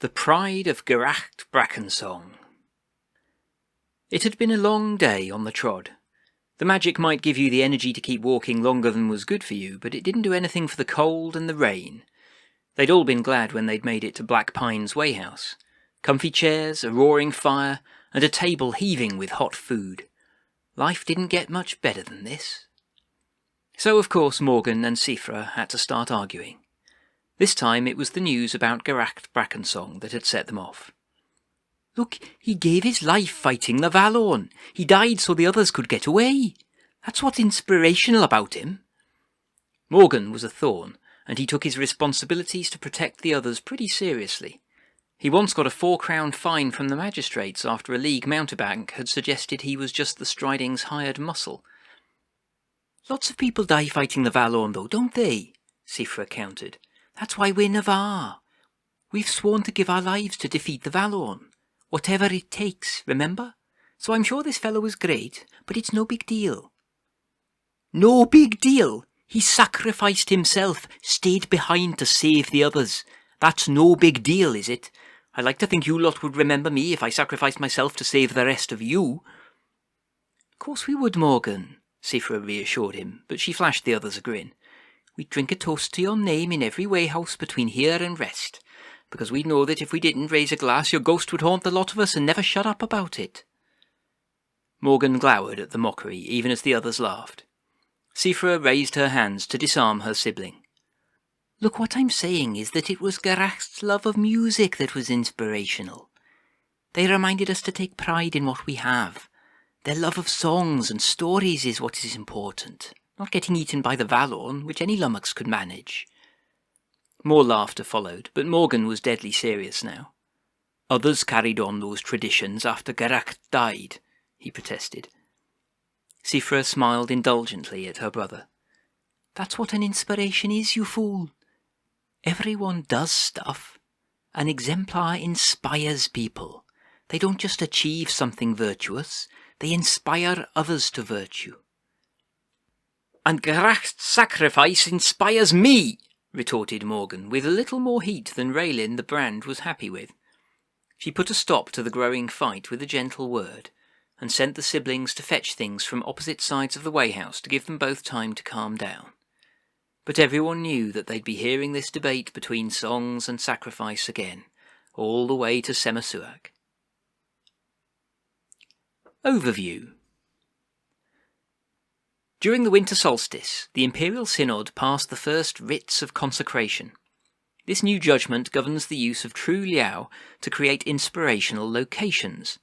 The Pride of Gerallt Brackensong. It had been a long day on the trod. The magic might give you the energy to keep walking longer than was good for you, but it didn't do anything for the cold and the rain. They'd all been glad when they'd made it to Black Pine's wayhouse. Comfy chairs, a roaring fire, and a table heaving with hot food. Life didn't get much better than this. So of course Morgan and Sifra had to start arguing. This time it was the news about Gerallt Brackensong that had set them off. "Look, he gave his life fighting the Valorn. He died so the others could get away. That's what's inspirational about him." Morgan was a thorn, and he took his responsibilities to protect the others pretty seriously. He once got a 4-crown fine from the magistrates after a league mountebank had suggested he was just the Striding's hired muscle. "Lots of people die fighting the Valorn though, don't they?" Sifra countered. "That's why we're Navarre. We've sworn to give our lives to defeat the Valorn. Whatever it takes, remember? So I'm sure this fellow was great, but it's no big deal." "No big deal? He sacrificed himself, stayed behind to save the others. That's no big deal, is it? I like to think you lot would remember me if I sacrificed myself to save the rest of you." "Of course we would, Morgan," Sifra reassured him, but she flashed the others a grin. "We'd drink a toast to your name in every wayhouse between here and rest, because we know that if we didn't raise a glass your ghost would haunt the lot of us and never shut up about it." Morgan glowered at the mockery, even as the others laughed. Sifra raised her hands to disarm her sibling. "Look, what I'm saying is that it was Geralt's love of music that was inspirational. They reminded us to take pride in what we have. Their love of songs and stories is what is important, not getting eaten by the Valorn, which any lummox could manage." More laughter followed, but Morgan was deadly serious now. "Others carried on those traditions after Gerallt died," he protested. Sifra smiled indulgently at her brother. "That's what an inspiration is, you fool. Everyone does stuff. An exemplar inspires people. They don't just achieve something virtuous, they inspire others to virtue." "And Geralt's sacrifice inspires me," retorted Morgan, with a little more heat than Raelin the Brand was happy with. She put a stop to the growing fight with a gentle word, and sent the siblings to fetch things from opposite sides of the wayhouse to give them both time to calm down. But everyone knew that they'd be hearing this debate between songs and sacrifice again, all the way to Semasuag. Overview. During the winter solstice, the Imperial Synod passed the first rites of consecration. This new judgment governs the use of true liao to create inspirational locations.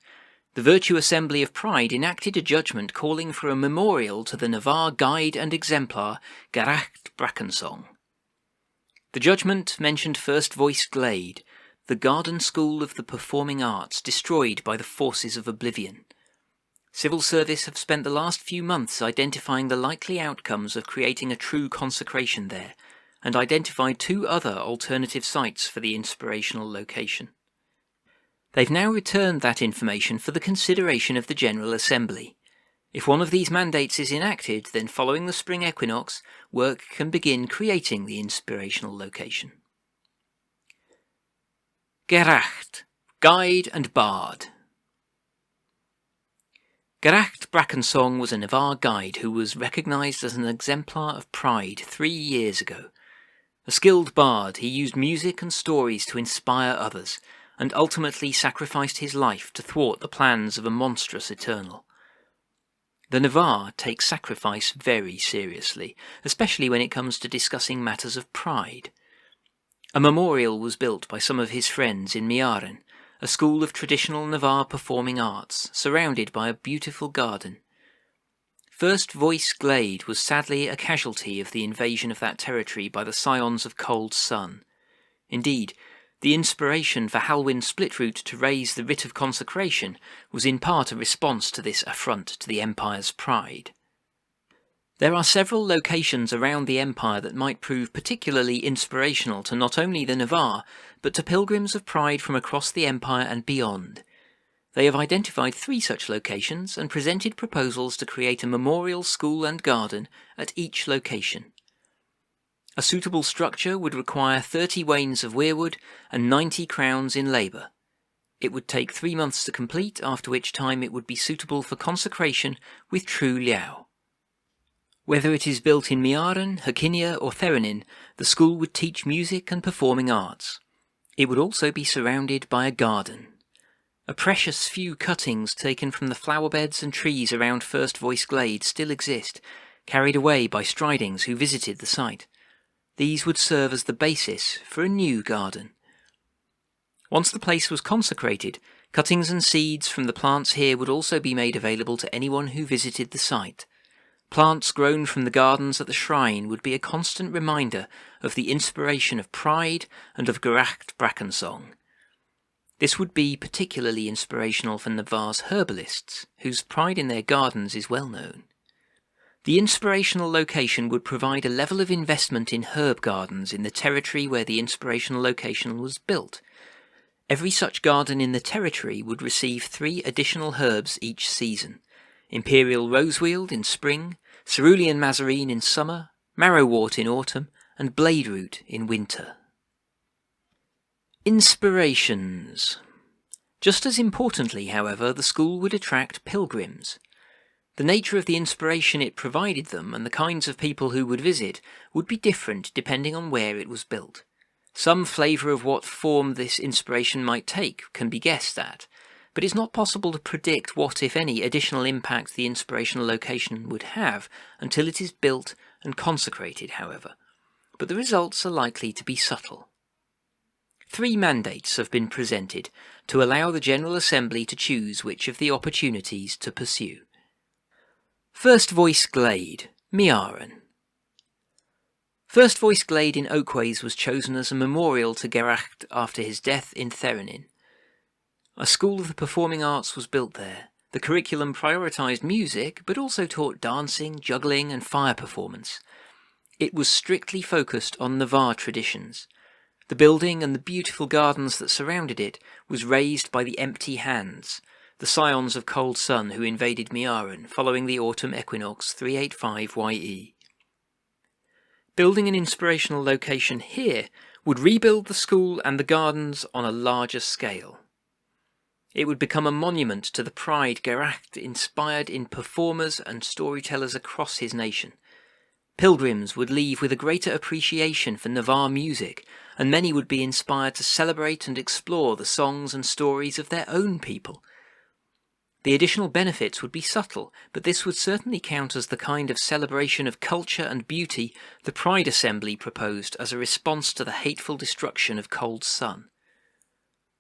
The Virtue Assembly of Pride enacted a judgment calling for a memorial to the Navarre guide and exemplar Gerallt Brackensong. The judgment mentioned First Voice Glade, the garden school of the performing arts destroyed by the forces of oblivion. Civil service have spent the last few months identifying the likely outcomes of creating a true consecration there, and identified 2 other alternative sites for the inspirational location. They've now returned that information for the consideration of the General Assembly. If one of these mandates is enacted, then following the spring equinox, work can begin creating the inspirational location. Gerallt, Guide and Bard. Gerallt Brackensong was a Navarre guide who was recognised as an exemplar of pride 3 years ago. A skilled bard, he used music and stories to inspire others, and ultimately sacrificed his life to thwart the plans of a monstrous Eternal. The Navarre takes sacrifice very seriously, especially when it comes to discussing matters of pride. A memorial was built by some of his friends in Miaren, a school of traditional Navarre performing arts, surrounded by a beautiful garden. First Voice Glade was sadly a casualty of the invasion of that territory by the Scions of Cold Sun. Indeed, the inspiration for Halwyn's Splitroot to raise the Writ of Consecration was in part a response to this affront to the Empire's pride. There are several locations around the Empire that might prove particularly inspirational to not only the Navarre, but to pilgrims of pride from across the Empire and beyond. They have identified 3 such locations and presented proposals to create a memorial school and garden at each location. A suitable structure would require 30 wains of weirwood and 90 crowns in labour. It would take 3 months to complete, after which time it would be suitable for consecration with true liao. Whether it is built in Miaren, Herkinia or Theranin, the school would teach music and performing arts. It would also be surrounded by a garden. A precious few cuttings taken from the flower beds and trees around First Voice Glade still exist, carried away by stridings who visited the site. These would serve as the basis for a new garden. Once the place was consecrated, cuttings and seeds from the plants here would also be made available to anyone who visited the site. Plants grown from the gardens at the shrine would be a constant reminder of the inspiration of pride and of Gerallt Brackensong. This would be particularly inspirational for Navarre's herbalists, whose pride in their gardens is well known. The inspirational location would provide a level of investment in herb gardens in the territory where the inspirational location was built. Every such garden in the territory would receive 3 additional herbs each season: Imperial Roseweald in spring, Cerulean Mazarine in summer, Marrowwort in autumn, and Bladeroot in winter. Inspirations. Just as importantly, however, the school would attract pilgrims. The nature of the inspiration it provided them and the kinds of people who would visit would be different depending on where it was built. Some flavour of what form this inspiration might take can be guessed at, but it's not possible to predict what, if any, additional impact the inspirational location would have until it is built and consecrated, however. But the results are likely to be subtle. 3 mandates have been presented to allow the General Assembly to choose which of the opportunities to pursue. First Voice Glade, Miaren. First Voice Glade in Oakways was chosen as a memorial to Gerallt after his death in Theranin. A school of the performing arts was built there. The curriculum prioritised music, but also taught dancing, juggling and fire performance. It was strictly focused on Navarre traditions. The building and the beautiful gardens that surrounded it was raised by the Empty Hands, the scions of Cold Sun who invaded Miaren following the autumn equinox 385 YE. Building an inspirational location here would rebuild the school and the gardens on a larger scale. It would become a monument to the pride Gerallt inspired in performers and storytellers across his nation. Pilgrims would leave with a greater appreciation for Navarre music, and many would be inspired to celebrate and explore the songs and stories of their own people. The additional benefits would be subtle, but this would certainly count as the kind of celebration of culture and beauty the Pride Assembly proposed as a response to the hateful destruction of Cold Sun.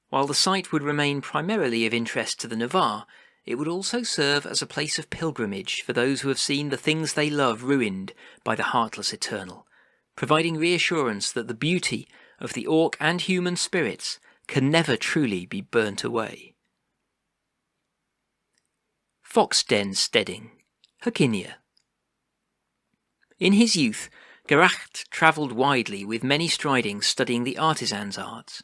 While the site would remain primarily of interest to the Navarre, it would also serve as a place of pilgrimage for those who have seen the things they love ruined by the Heartless Eternal, providing reassurance that the beauty of the orc and human spirits can never truly be burnt away. Foxden Steading, Herkinia. In his youth, Gerallt travelled widely with many stridings studying the artisan's arts.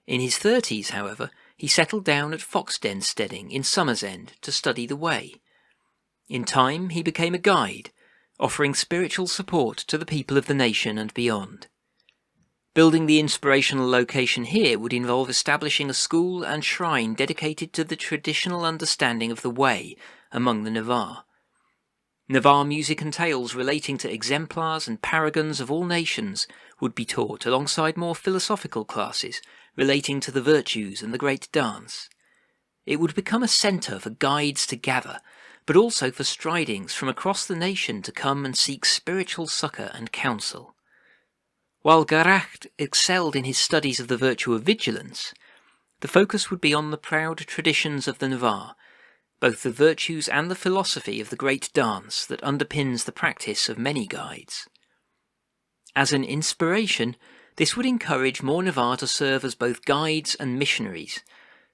In his 30s, however, he settled down at Foxden Steading in Summersend to study the way. In time, he became a guide, offering spiritual support to the people of the nation and beyond. Building the inspirational location here would involve establishing a school and shrine dedicated to the traditional understanding of the way among the Navarre. Navarre music and tales relating to exemplars and paragons of all nations would be taught alongside more philosophical classes relating to the virtues and the great dance. It would become a centre for guides to gather, but also for stridings from across the nation to come and seek spiritual succour and counsel. While Gerallt excelled in his studies of the virtue of vigilance, the focus would be on the proud traditions of the Navarre, both the virtues and the philosophy of the great dance that underpins the practice of many guides. As an inspiration, this would encourage more Navarre to serve as both guides and missionaries,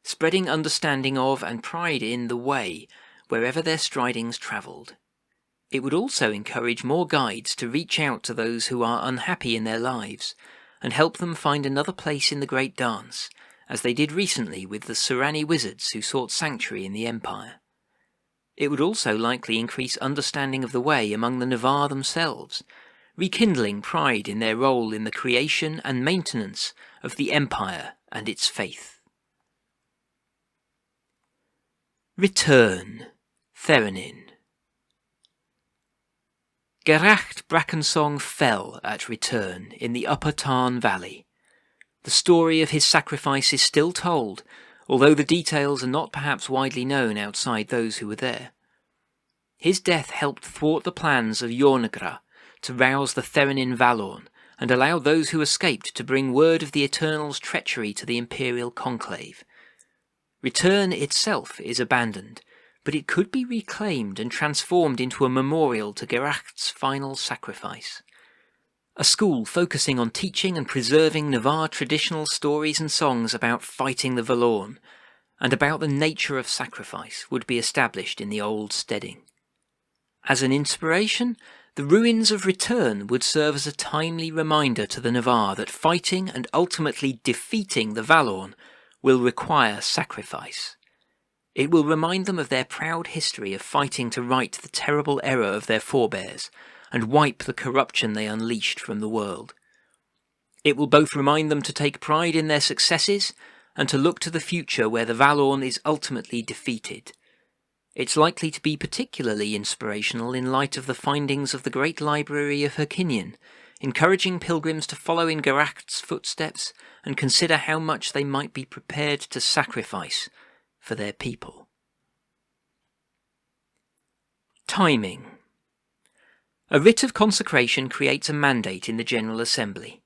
spreading understanding of and pride in the way wherever their stridings travelled. It would also encourage more guides to reach out to those who are unhappy in their lives and help them find another place in the great dance, as they did recently with the Surani wizards who sought sanctuary in the Empire. It would also likely increase understanding of the way among the Navarre themselves, rekindling pride in their role in the creation and maintenance of the Empire and its faith. Return, Therenin. Gerallt Brackensong fell at Return in the Upper Tarn Valley. The story of his sacrifice is still told, although the details are not perhaps widely known outside those who were there. His death helped thwart the plans of Jornegra to rouse the Therenin Valorn and allow those who escaped to bring word of the Eternal's treachery to the Imperial Conclave. Return itself is abandoned, but it could be reclaimed and transformed into a memorial to Geralt's final sacrifice. A school focusing on teaching and preserving Navarre traditional stories and songs about fighting the Valorn, and about the nature of sacrifice, would be established in the old steading. As an inspiration, the ruins of Return would serve as a timely reminder to the Navarre that fighting and ultimately defeating the Valorn will require sacrifice. It will remind them of their proud history of fighting to right the terrible error of their forebears and wipe the corruption they unleashed from the world. It will both remind them to take pride in their successes and to look to the future where the Valorn is ultimately defeated. It's likely to be particularly inspirational in light of the findings of the Great Library of Hercynian, encouraging pilgrims to follow in Geralt's footsteps and consider how much they might be prepared to sacrifice for their people. Timing. A writ of consecration creates a mandate in the General Assembly.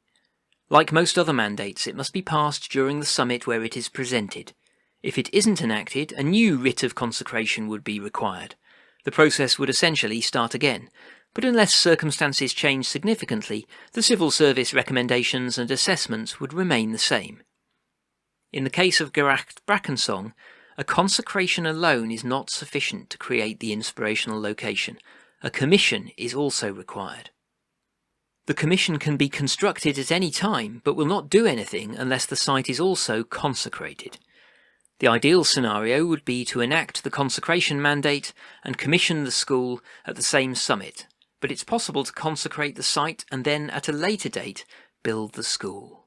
Like most other mandates, it must be passed during the summit where it is presented. If it isn't enacted, a new writ of consecration would be required. The process would essentially start again, but unless circumstances change significantly, the civil service recommendations and assessments would remain the same. In the case of Gerallt Brackensong, a consecration alone is not sufficient to create the inspirational location. A commission is also required. The commission can be constructed at any time, but will not do anything unless the site is also consecrated. The ideal scenario would be to enact the consecration mandate and commission the school at the same summit, but it's possible to consecrate the site and then, at a later date, build the school.